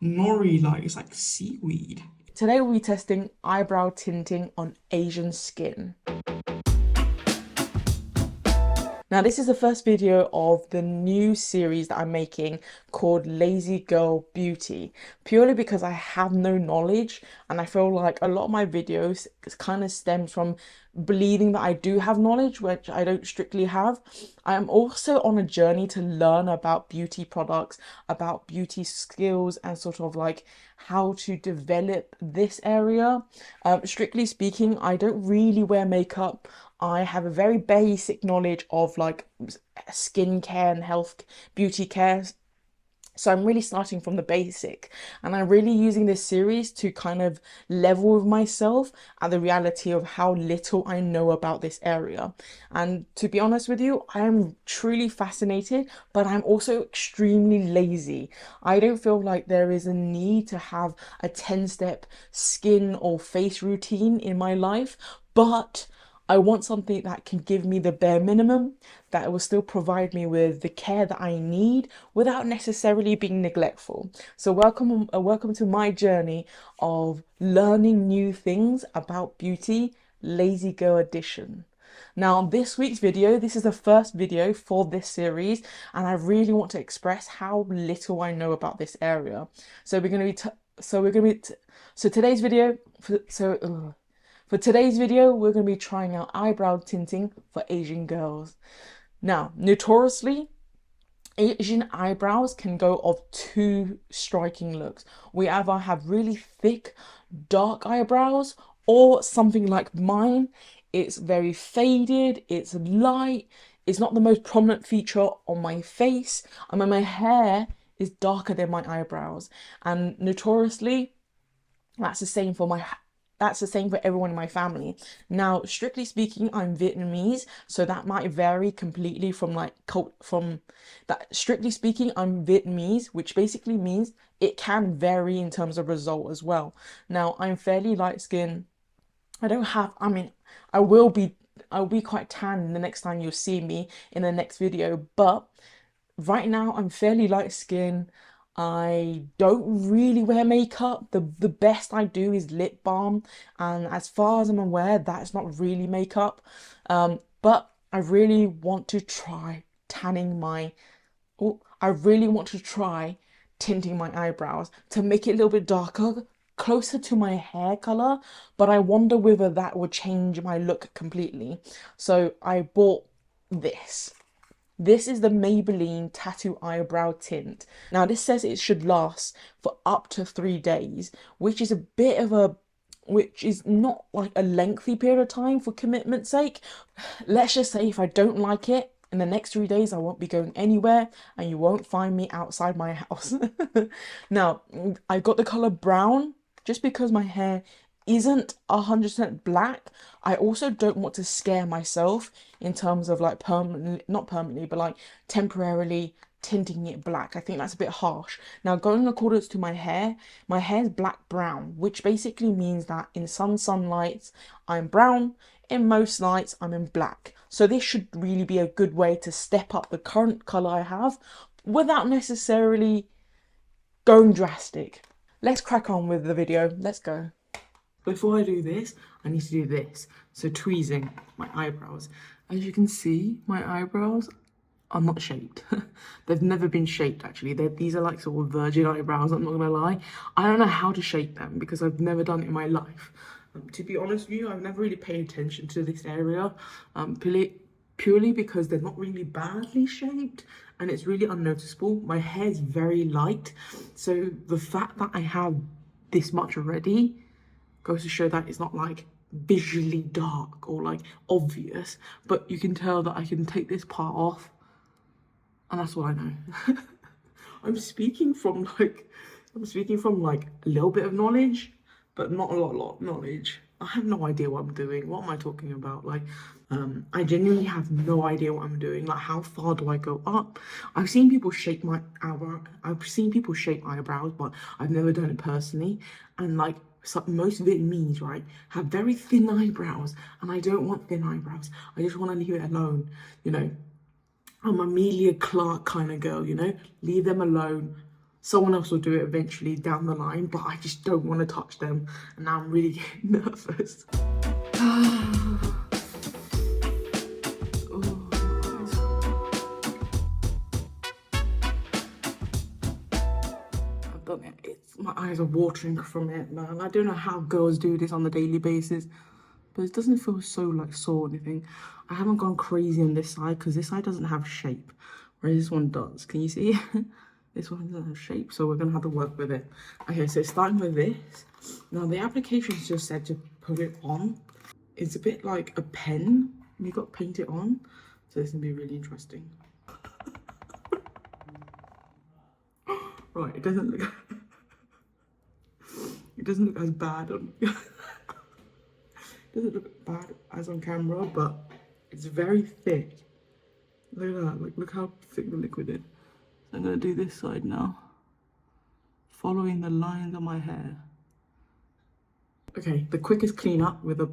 nori like. It's like seaweed. Today we'll be testing eyebrow tinting on Asian skin. Now, this is the first video of the new series that I'm making called Lazy Girl Beauty, purely because I have no knowledge and I feel like a lot of my videos kind of stems from believing that I do have knowledge, which I don't strictly have. I am also on a journey to learn about beauty products, about beauty skills, and sort of like how to develop this area. Strictly speaking, I don't really wear makeup. I have a very basic knowledge of like skincare and health beauty care. So I'm really starting from the basic, and I'm really using this series to kind of level with myself at the reality of how little I know about this area. And to be honest with you, I am truly fascinated, but I'm also extremely lazy. I don't feel like there is a need to have a 10-step skin or face routine in my life, but I want something that can give me the bare minimum, that will still provide me with the care that I need without necessarily being neglectful. So welcome to my journey of learning new things about beauty, Lazy Girl Edition. Now, this week's video, this is the first video for this series, and I really want to express how little I know about this area. So we're going to be so today's video for today's video, we're going to be trying out eyebrow tinting for Asian girls. Now, notoriously, Asian eyebrows can go of two striking looks. We either have really thick, dark eyebrows, or something like mine. It's very faded, it's light, it's not the most prominent feature on my face. I mean, my hair is darker than my eyebrows, and notoriously, that's the same for everyone in my family. Now, strictly speaking, I'm Vietnamese, so that might vary completely from like from that. Strictly speaking, I'm Vietnamese, which basically means it can vary in terms of result as well. Now, I'm fairly light skinned. I mean, I will be I'll be quite tan the next time you'll see me in the next video, but right now I'm fairly light skinned. I don't really wear makeup. The best I do is lip balm, and as far as I'm aware, that's not really makeup. But I really want to try tanning my oh, I really want to try tinting my eyebrows to make it a little bit darker, closer to my hair color, but I wonder whether that would change my look completely. So I bought this. This is the Maybelline Tattoo Eyebrow Tint. Now, this says it should last for up to 3 days, which is which is not like a lengthy period of time for commitment's sake. Let's just say if I don't like it, in the next 3 days, I won't be going anywhere and you won't find me outside my house. Now, I got the color brown just because my hair isn't 100% black. I also don't want to scare myself in terms of like not permanently, but like temporarily tinting it black. I think that's a bit harsh. Now, going in accordance to my hair is black brown, which basically means that in some sunlights I'm brown, in most lights I'm in black. So this should really be a good way to step up the current color I have without necessarily going drastic. Let's crack on with the video. Let's go. Before I do this, I need to do this. So tweezing my eyebrows. As you can see, my eyebrows are not shaped. They've never been shaped actually. These are like sort of virgin eyebrows, I'm not gonna lie. I don't know how to shape them because I've never done it in my life. To be honest with you, I've never really paid attention to this area. Purely because they're not really badly shaped and it's really unnoticeable. My hair is very light. So the fact that I have this much already goes to show that it's not like visually dark or like obvious, but you can tell that I can take this part off and that's what I know. I'm speaking from like a little bit of knowledge, but not a lot of knowledge. I have no idea what I'm doing. What am I talking about? Like, I genuinely have no idea what I'm doing. Like, how far do I go up? I've seen people shape my eyebrow. I've seen people shape eyebrows, but I've never done it personally. And like, most Vietnamese, right, have very thin eyebrows, and I don't want thin eyebrows. I just want to leave it alone, you know. I'm Amelia Clark kind of girl, you know. Leave them alone. Someone else will do it eventually down the line, but I just don't want to touch them. And now I'm really getting nervous. I've done it. My eyes are watering from it, man. I don't know how girls do this on a daily basis, but it doesn't feel so like sore or anything. I haven't gone crazy on this side because this side doesn't have shape, whereas this one does. Can you see? This one doesn't have shape, so we're gonna have to work with it. Okay, so starting with this. Now the application's just said to put it on. It's a bit like a pen. You got to paint it on, so this is gonna be really interesting. Right, it doesn't look. It doesn't look as bad on. It doesn't look bad as on camera, but it's very thick. Look at that. Like, look how thick the liquid is. So I'm gonna do this side now, following the lines on my hair. Okay, the quickest cleanup with a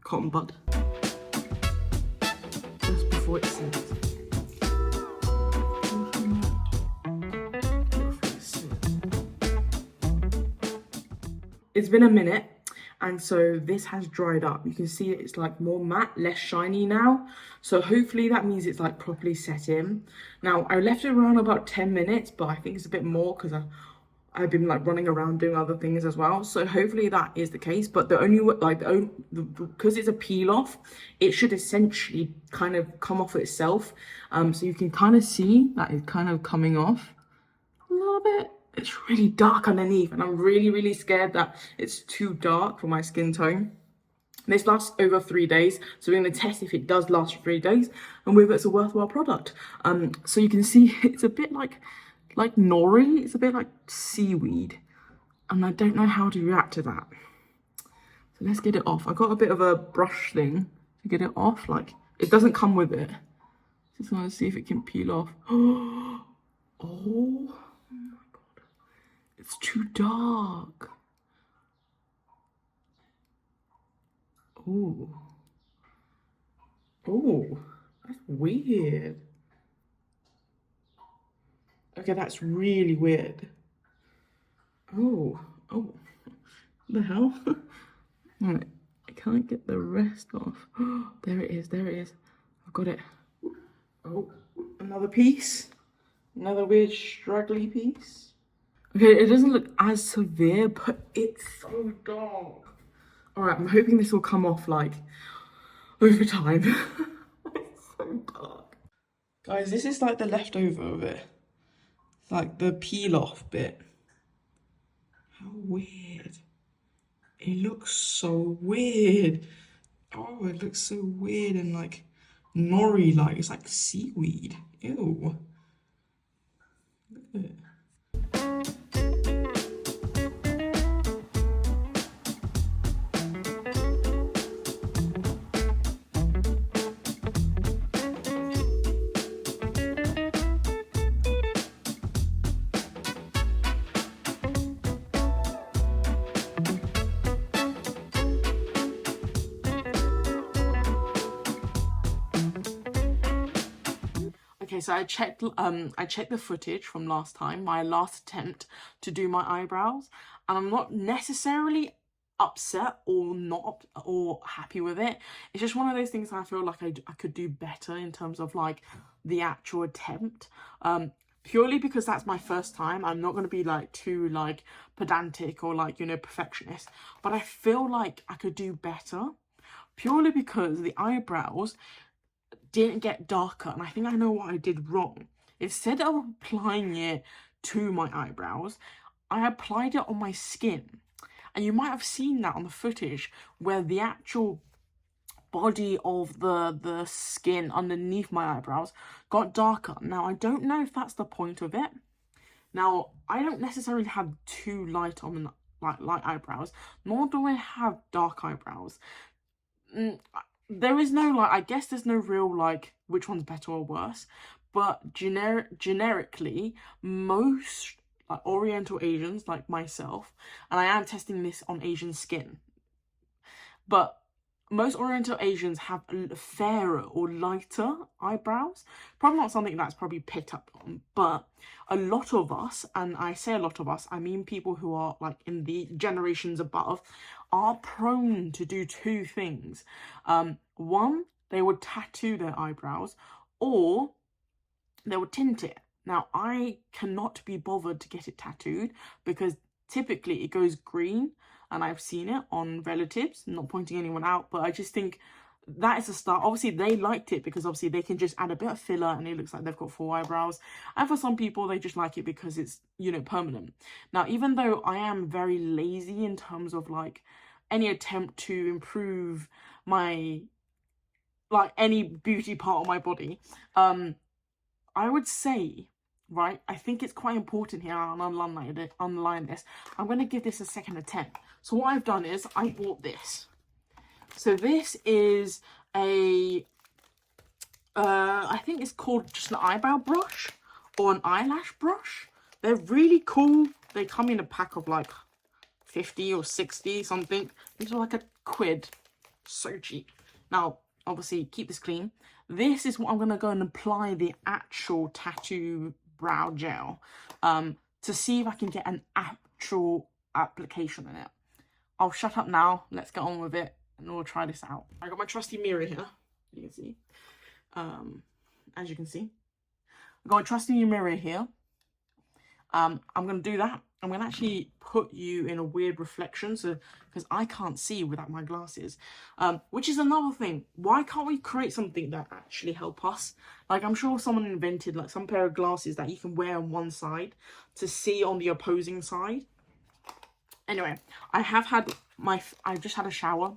cotton bud, just before it sets. It's been a minute, and so this has dried up. You can see it's like more matte, less shiny now. So hopefully that means it's like properly set in. Now I left it around about 10 minutes, but I think it's a bit more because I've been like running around doing other things as well. So hopefully that is the case. But the only because it's a peel off, it should essentially kind of come off itself. So you can kind of see that it's kind of coming off a little bit. It's really dark underneath, and I'm really scared that it's too dark for my skin tone. This lasts over 3 days, so we're going to test if it does last for 3 days and whether it's a worthwhile product. So you can see it's a bit like nori. It's a bit like seaweed, and I don't know how to react to that. So let's get it off. I got a bit of a brush thing to get it off. Like, it doesn't come with it. Just want to see if it can peel off. Oh. It's too dark. Oh. Oh, that's weird. Okay, that's really weird. Oh. What the hell? Alright, I can't get the rest off. There it is. I've got it. Oh, another piece. Another weird straggly piece. Okay, it doesn't look as severe, but it's so dark. All right, I'm hoping this will come off like over time. It's so dark. Guys, this is like the leftover of it. It's like the peel off bit. How weird. It looks so weird. Oh, it looks so weird and like nori-like. It's like seaweed. Ew. Look at it. Okay, so I checked the footage from last time, my last attempt to do my eyebrows, and I'm not necessarily upset or not or happy with it. It's just one of those things I feel like I could do better in terms of like the actual attempt. Purely because that's my first time. I'm not going to be like too like pedantic or like, you know, perfectionist, but I feel like I could do better purely because the eyebrows didn't get darker, and I think I know what I did wrong. Instead of applying it to my eyebrows, I applied it on my skin, and you might have seen that on the footage where the actual body of the skin underneath my eyebrows got darker. Now I don't know if that's the point of it. Now I don't necessarily have too light eyebrows, nor do I have dark eyebrows. There is no like, I guess there's no real like which one's better or worse, but generically most like Oriental Asians like myself, and I am testing this on Asian skin, but most Oriental Asians have fairer or lighter eyebrows. Probably not something that's probably picked up on, but a lot of us, and I say a lot of us, I mean people who are like in the generations above, are prone to do two things. One, they would tattoo their eyebrows, or they would tint it. Now, I cannot be bothered to get it tattooed because typically it goes green, and I've seen it on relatives. I'm not pointing anyone out, but I just think that is a start. Obviously, they liked it because obviously they can just add a bit of filler and it looks like they've got full eyebrows. And for some people, they just like it because it's, you know, permanent. Now, even though I am very lazy in terms of like any attempt to improve my, like any beauty part of my body, I would say, right, I think it's quite important here, and I'll underline this. I'm going to give this a second attempt. So what I've done is I bought this. So this is a, I think it's called just an eyebrow brush or an eyelash brush. They're really cool. They come in a pack of like 50 or 60 something. These are like a quid. So cheap. Now, obviously, keep this clean. This is what I'm going to go and apply the actual tattoo brow gel to see if I can get an actual application in it. I'll shut up now. Let's get on with it and we'll try this out. I got my trusty mirror here. You can see. As you can see. I've got my trusty mirror here. I'm going to do that. I'm going to actually put you in a weird reflection, so because I can't see without my glasses, which is another thing. Why can't we create something that actually help us? Like, I'm sure someone invented like some pair of glasses that you can wear on one side to see on the opposing side. Anyway, I've just had a shower.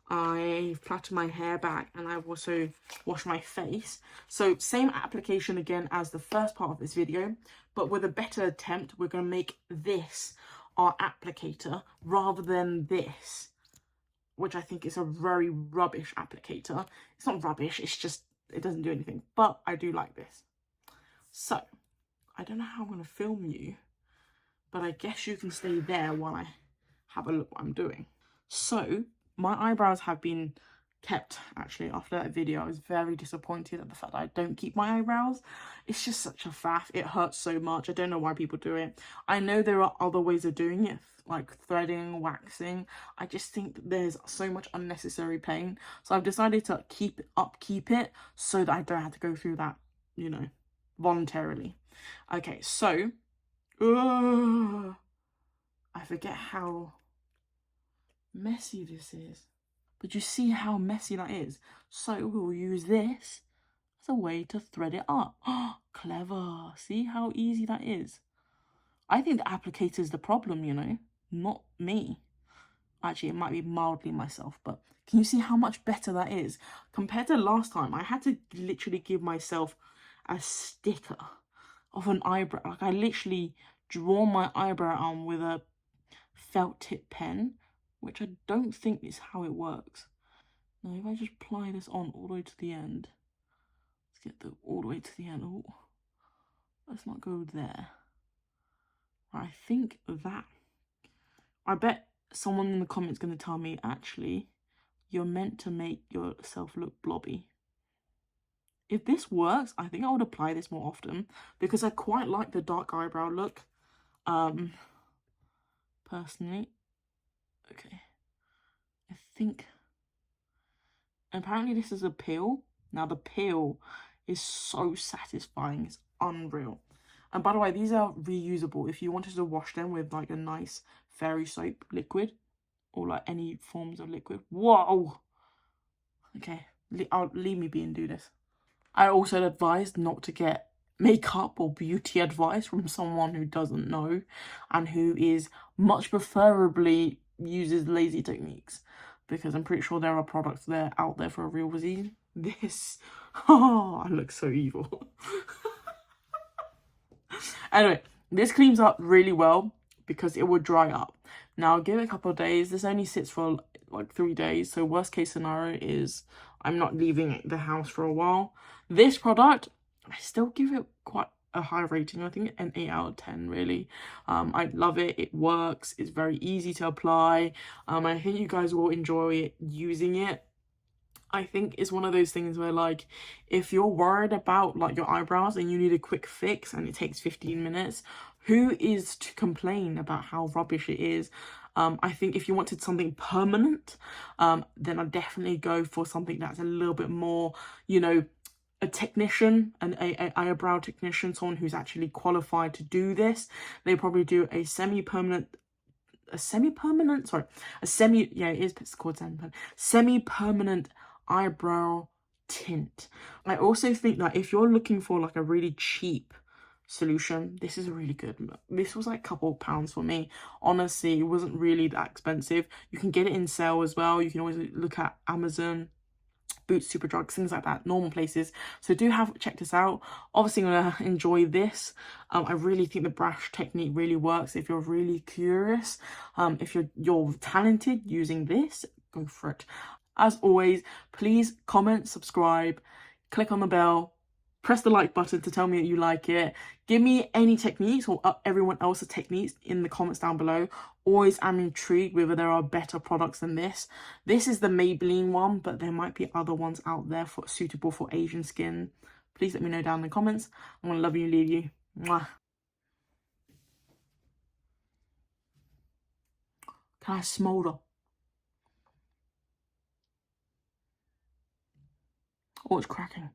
I've plaited my hair back and I've also washed my face. So same application again as the first part of this video, but with a better attempt, we're going to make this our applicator rather than this, which I think is a very rubbish applicator. It's not rubbish, it's just, it doesn't do anything, but I do like this. So, I don't know how I'm going to film you, but I guess you can stay there while I have a look what I'm doing. So, my eyebrows have been kept, actually. After that video, I was very disappointed at the fact that I don't keep my eyebrows. It's just such a faff. It hurts so much. I don't know why people do it. I know there are other ways of doing it, like threading, waxing. I just think there's so much unnecessary pain. So I've decided to keep it so that I don't have to go through that, you know, voluntarily. Okay, so, I forget how messy this is, but you see how messy that is. So we'll use this as a way to thread it up. Clever. See how easy that is? I think the applicator is the problem, you know, not me. Actually, it might be mildly myself, but can you see how much better that is compared to last time? I had to literally give myself a sticker of an eyebrow. Like, I literally draw my eyebrow on with a felt tip pen, which I don't think is how it works. Now, if I just apply this on all the way to the end, let's get all the way to the end. Oh, let's not go there. I think that, I bet someone in the comments going to tell me, actually, you're meant to make yourself look blobby. If this works, I think I would apply this more often because I quite like the dark eyebrow look, personally. Okay, I think, apparently this is a peel. Now the peel is so satisfying, it's unreal. And by the way, these are reusable if you wanted to wash them with like a nice fairy soap liquid or like any forms of liquid. Whoa! Okay, leave me be and do this. I also advise not to get makeup or beauty advice from someone who doesn't know and who is much preferably uses lazy techniques, because I'm pretty sure there are products out there for a real reason. This, oh, I look so evil. Anyway, this cleans up really well because it will dry up. Now, give it a couple of days. This only sits for like 3 days, so worst case scenario is I'm not leaving the house for a while. This product, I still give it quite a high rating. I think an 8 out of 10, really. I love it. It works. It's very easy to apply. I think you guys will enjoy using it. I think it's one of those things where, like, if you're worried about like your eyebrows and you need a quick fix and it takes 15 minutes, who is to complain about how rubbish it is? I think if you wanted something permanent, then I'd definitely go for something that's a little bit more, you know, a technician, a eyebrow technician, someone who's actually qualified to do this. They probably do a semi-permanent, yeah, it is called semi-permanent eyebrow tint. I also think that if you're looking for like a really cheap solution, this is really good. This was like a couple of pounds for me. Honestly, it wasn't really that expensive. You can get it in sale as well. You can always look at Amazon, Boots, Superdrugs, things like that, normal places. So do check this out. Obviously, I'm gonna enjoy this. I really think the brush technique really works. If you're really curious, if you're talented using this, go for it. As always, please comment, subscribe, click on the bell, press the like button to tell me that you like it. Give me any techniques or everyone else's techniques in the comments down below. Always am intrigued whether there are better products than this. This is the Maybelline one, but there might be other ones out there suitable for Asian skin. Please let me know down in the comments. I'm gonna love you and leave you. Mwah. Can I smolder? Oh, it's cracking.